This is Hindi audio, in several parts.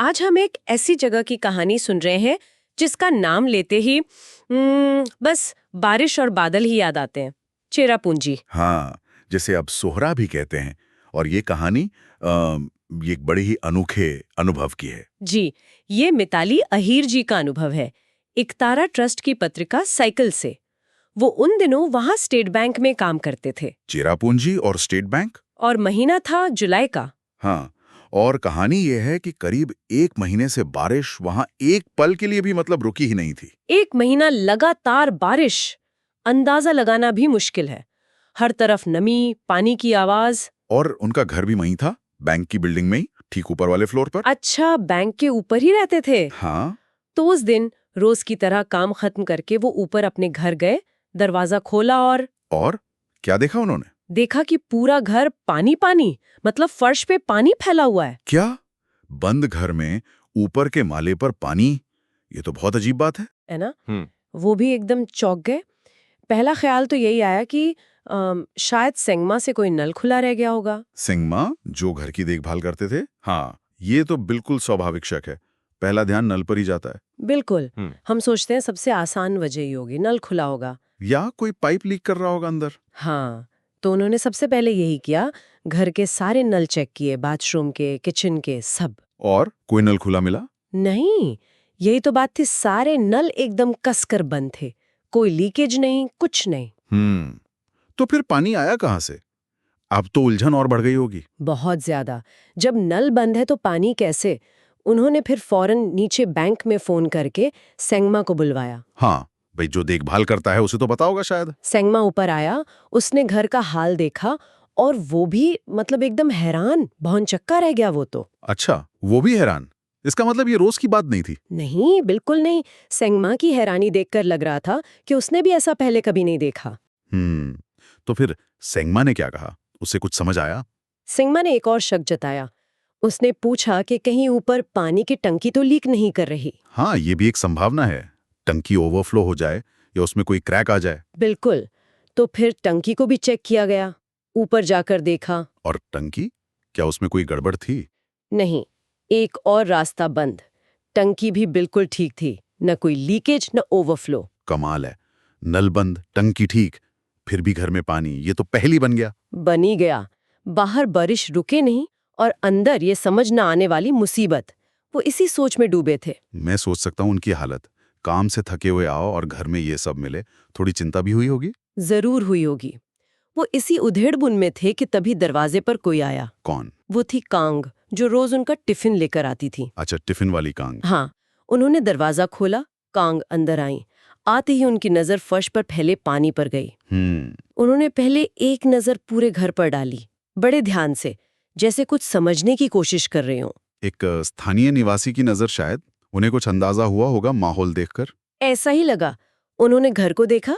आज हम एक ऐसी जगह की कहानी सुन रहे हैं जिसका नाम लेते ही बस बारिश और बादल ही याद आते हैं। चेरापूंजी। हाँ, जिसे अब सोहरा भी कहते हैं। और ये कहानी ये एक बड़े ही अनोखे अनुभव की है। जी, ये मिताली अहीर जी का अनुभव है। इकतारा ट्रस्ट की पत्रिका साइकिल से। वो उन दिनों वहाँ स्टेट बैंक में काम करते थे। चेरापूंजी और स्टेट बैंक। और महीना था जुलाई का। हाँ, और कहानी ये है कि करीब 1 महीने से बारिश वहाँ एक पल के लिए भी मतलब रुकी ही नहीं थी। 1 महीना लगातार बारिश। अंदाजा लगाना भी मुश्किल है। हर तरफ नमी, पानी की आवाज। और उनका घर भी वहीं था, बैंक की बिल्डिंग में ही, ठीक ऊपर वाले फ्लोर पर। अच्छा, बैंक के ऊपर ही रहते थे। हाँ। तो उस दिन रोज की तरह काम खत्म करके वो ऊपर अपने घर गए, दरवाजा खोला और क्या देखा उन्होंने? देखा कि पूरा घर पानी पानी, मतलब फर्श पे पानी फैला हुआ है। क्या? बंद घर में ऊपर के माले पर पानी? ये तो बहुत अजीब बात है ना? वो भी एकदम चौंक गए। पहला ख्याल तो यही आया कि शायद सेंगमा से कोई नल खुला रह गया होगा। सेंगमा जो घर की देखभाल करते थे? हाँ, ये तो बिल्कुल स्वाभाविक शक है। पहला ध्यान नल पर ही जाता है। बिल्कुल। हम सोचते हैं सबसे आसान वजह ही होगी, नल खुला होगा या कोई पाइप लीक कर रहा होगा अंदर। हाँ, तो उन्होंने सबसे पहले यही किया। घर के सारे नल चेक किए, बाथरूम के, किचन के, सब। और कोई नल खुला मिला? नहीं, यही तो बात थी। सारे नल एकदम कसकर बंद थे। कोई लीकेज नहीं, कुछ नहीं। तो फिर पानी आया कहाँ से? अब तो उलझन और बढ़ गई होगी। बहुत ज्यादा। जब नल बंद है तो पानी कैसे? उन्होंने फिर फौरन नीचे बैंक में फोन करके सेंगमा को बुलवाया। हाँ, भाई जो देखभाल करता है उसे तो पता होगा शायद। सेंगमा ऊपर आया, उसने घर का हाल देखा और वो भी मतलब एकदम हैरान, भौंचक्का रह गया वो तो। अच्छा, वो भी हैरान? इसका मतलब ये रोज की बात नहीं थी? नहीं, बिल्कुल नहीं। सेंगमा की हैरानी देखकर लग रहा था कि उसने भी ऐसा पहले कभी नहीं देखा। तो फिर सेंगमा ने क्या कहा? उसे कुछ समझ आया? सेंगमा ने एक और शक जताया। उसने पूछा कि कहीं ऊपर पानी की टंकी तो लीक नहीं कर रही। हाँ, ये भी एक संभावना है। टंकी ओवरफ्लो हो जाए या उसमें कोई क्रैक आ जाए। बिल्कुल। तो फिर टंकी को भी चेक किया गया। ऊपर जाकर देखा। और टंकी? क्या उसमें कोई गड़बड़ थी? नहीं, एक और रास्ता बंद। टंकी भी बिल्कुल ठीक थी, न कोई लीकेज न ओवरफ्लो। कमाल है, नल बंद, टंकी ठीक, फिर भी घर में पानी। ये तो पहली बन गया। बनी गया। बाहर बारिश रुके नहीं और अंदर ये समझ न आने वाली मुसीबत। वो इसी सोच में डूबे थे। मैं सोच सकता हूँ उनकी हालत। काम से थके हुए आओ और घर में ये सब मिले, थोड़ी चिंता भी हुई होगी। जरूर हुई होगी। वो इसी उधेड़-बुन में थे कि तभी दरवाजे पर कोई आया। कौन? वो थी कांग, जो रोज उनका टिफिन लेकर आती थी। अच्छा, टिफिन वाली कांग। हाँ, उन्होंने दरवाजा खोला, कांग अंदर आई। आते ही उनकी नजर फर्श पर फैले पानी पर गई। उन्होंने पहले एक नजर पूरे घर पर डाली, बड़े ध्यान से, जैसे कुछ समझने की कोशिश कर रहे हो। एक स्थानीय निवासी की नजर शायद। उन्हें कुछ अंदाजा हुआ होगा माहौल देखकर। ऐसा ही लगा। उन्होंने घर को देखा,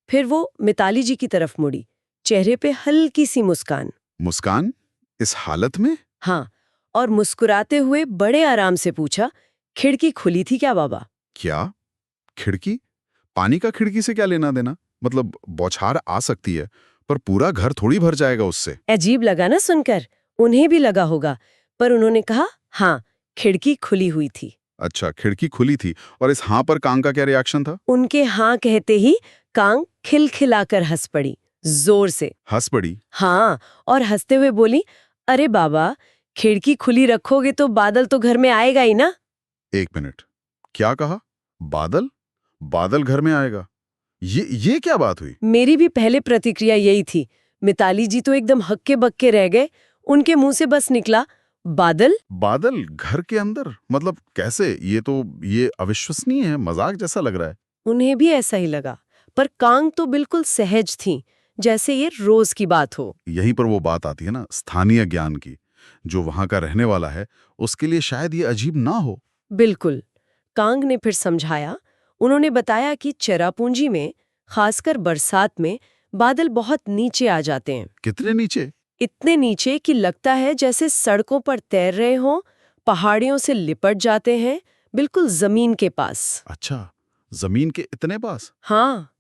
फिर वो मिताली जी की तरफ मुड़ी, चेहरे पे हल्की सी मुस्कान। मुस्कान? इस हालत में? हाँ, और मुस्कुराते हुए बड़े आराम से पूछा, खिड़की खुली थी क्या बाबा? क्या? खिड़की? पानी का खिड़की से क्या लेना देना? मतलब बौछार आ सकती है, पर पूरा घर थोड़ी भर जाएगा उससे। अजीब लगा ना सुनकर। उन्हें भी लगा होगा, पर उन्होंने कहा, हाँ, खिड़की खुली हुई थी। अच्छा, खिड़की खुली थी। और इस हाँ पर कांग का क्या रिएक्शन था? उनके हाँ कहते ही कांग खिलखिलाकर हंस पड़ी, जोर से। हंस पड़ी? हाँ, और हंसते हुए बोली, अरे बाबा, खिड़की खुली रखोगे तो बादल तो घर में आएगा ही ना। 1 मिनट, क्या कहा? बादल? बादल घर में आएगा? ये क्या बात हुई? मेरी भी पहले प्रतिक्रिया यही थी। मिताली जी तो एकदम हक्के बक्के रह गए। उनके मुंह से बस निकला, बादल? बादल घर के अंदर? मतलब कैसे? ये अविश्वसनीय है, मजाक जैसा लग रहा है। उन्हें भी ऐसा ही लगा, पर कांग तो बिल्कुल सहज थी, जैसे ये रोज की बात हो। यहीं पर वो बात आती है ना, स्थानीय ज्ञान की। जो वहां का रहने वाला है, उसके लिए शायद ये अजीब ना हो। बिल्कुल। कांग ने फिर समझाया। उन्होंने बताया कि चेरापूंजी में, खासकर बरसात में, बादल बहुत नीचे आ जाते हैं। कितने नीचे? इतने नीचे कि लगता है जैसे सड़कों पर तैर रहे हों, पहाड़ियों से लिपट जाते हैं, बिल्कुल जमीन के पास। अच्छा, जमीन के इतने पास? हाँ,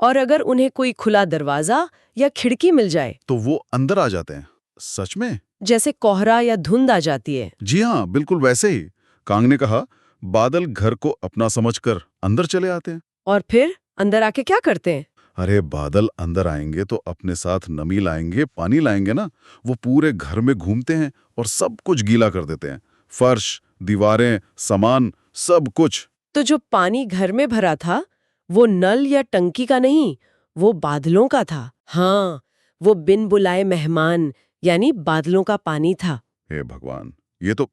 और अगर उन्हें कोई खुला दरवाजा या खिड़की मिल जाए तो वो अंदर आ जाते हैं? सच में? जैसे कोहरा या धुंध आ जाती है। जी हाँ, बिल्कुल वैसे ही। कांग ने कहा, बादल घर को अपना समझकर अंदर चले आते हैं। और फिर अंदर आके क्या करते हैं? अरे बादल अंदर आएंगे तो अपने साथ नमी लाएंगे, पानी लाएंगे ना। वो पूरे घर में घूमते हैं और सब कुछ गीला कर देते हैं। फर्श, दीवारें, सामान, सब कुछ। तो जो पानी घर में भरा था वो नल या टंकी का नहीं, वो बादलों का था। हाँ, वो बिन बुलाए मेहमान यानी बादलों का पानी था। हे भगवान, ये तो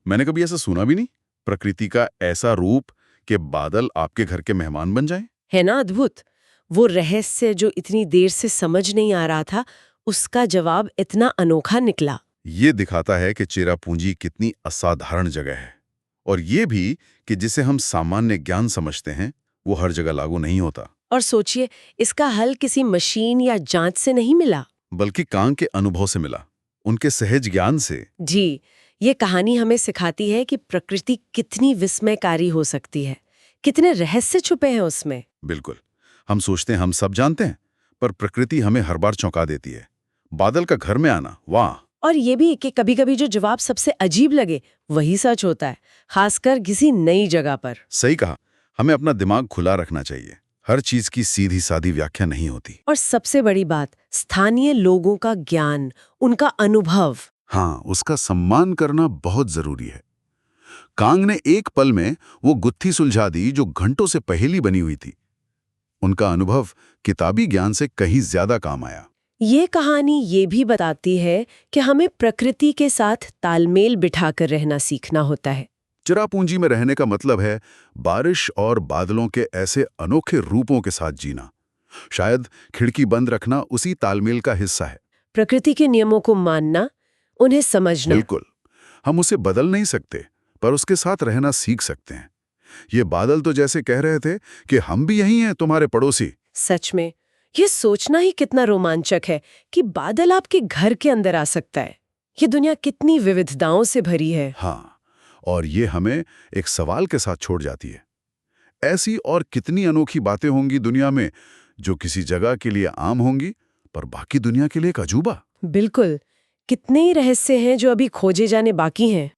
मैंने कभी ऐसा सुना भी नहीं। प्रकृति का ऐसा रूप कि बादल आपके घर के मेहमान बन जाएं। है ना अद्भुत? वो रहस्य जो इतनी देर से समझ नहीं आ रहा था, उसका जवाब इतना अनोखा निकला। ये दिखाता है कि चेरापूंजी कितनी असाधारण जगह है, और ये भी कि जिसे हम सामान्य ज्ञान समझते हैं वो हर जगह लागू नहीं होता। और सोचिए, इसका हल किसी मशीन या जांच से नहीं मिला, बल्कि कांग के अनुभव से मिला, उनके सहज ज्ञान से। जी। ये कहानी हमें सिखाती है कि प्रकृति कितनी विस्मयकारी हो सकती है, कितने रहस्य छुपे हैं उसमें। बिल्कुल, हम सोचते हैं हम सब जानते हैं, पर प्रकृति हमें हर बार चौंका देती है। बादल का घर में आना, वाह। और ये भी कि कभी-कभी जो जवाब सबसे अजीब लगे वही सच होता है, खासकर किसी नई जगह पर। सही कहा, हमें अपना दिमाग खुला रखना चाहिए। हर चीज की सीधी सादी व्याख्या नहीं होती। और सबसे बड़ी बात, स्थानीय लोगों का ज्ञान, उनका अनुभव। हाँ, उसका सम्मान करना बहुत जरूरी है। कांग ने एक पल में वो गुत्थी सुलझा दी जो घंटों से पहेली बनी हुई थी। उनका अनुभव किताबी ज्ञान से कहीं ज्यादा काम आया। ये कहानी ये भी बताती है कि हमें प्रकृति के साथ तालमेल बिठाकर रहना सीखना होता है। चिरापूंजी में रहने का मतलब है बारिश और बादलों के ऐसे अनोखे रूपों के साथ जीना। शायद खिड़की बंद रखना उसी तालमेल का हिस्सा है। प्रकृति के नियमों को मानना, उन्हें समझना। बिल्कुल, हम उसे बदल नहीं सकते, पर उसके साथ रहना सीख सकते हैं। ये बादल तो जैसे कह रहे थे कि हम भी यही हैं, तुम्हारे पड़ोसी। सच में, ये सोचना ही कितना रोमांचक है कि बादल आपके घर के अंदर आ सकता है। ये दुनिया कितनी विविधताओं से भरी है। हाँ, और ये हमें एक सवाल के साथ छोड़ जाती है। ऐसी और कितनी अनोखी बातें होंगी दुनिया में जो किसी जगह के लिए आम होंगी, पर बाकी दुनिया के लिए एक अजूबा। बिल्कुल, कितने ही रहस्य हैं जो अभी खोजे जाने बाकी हैं।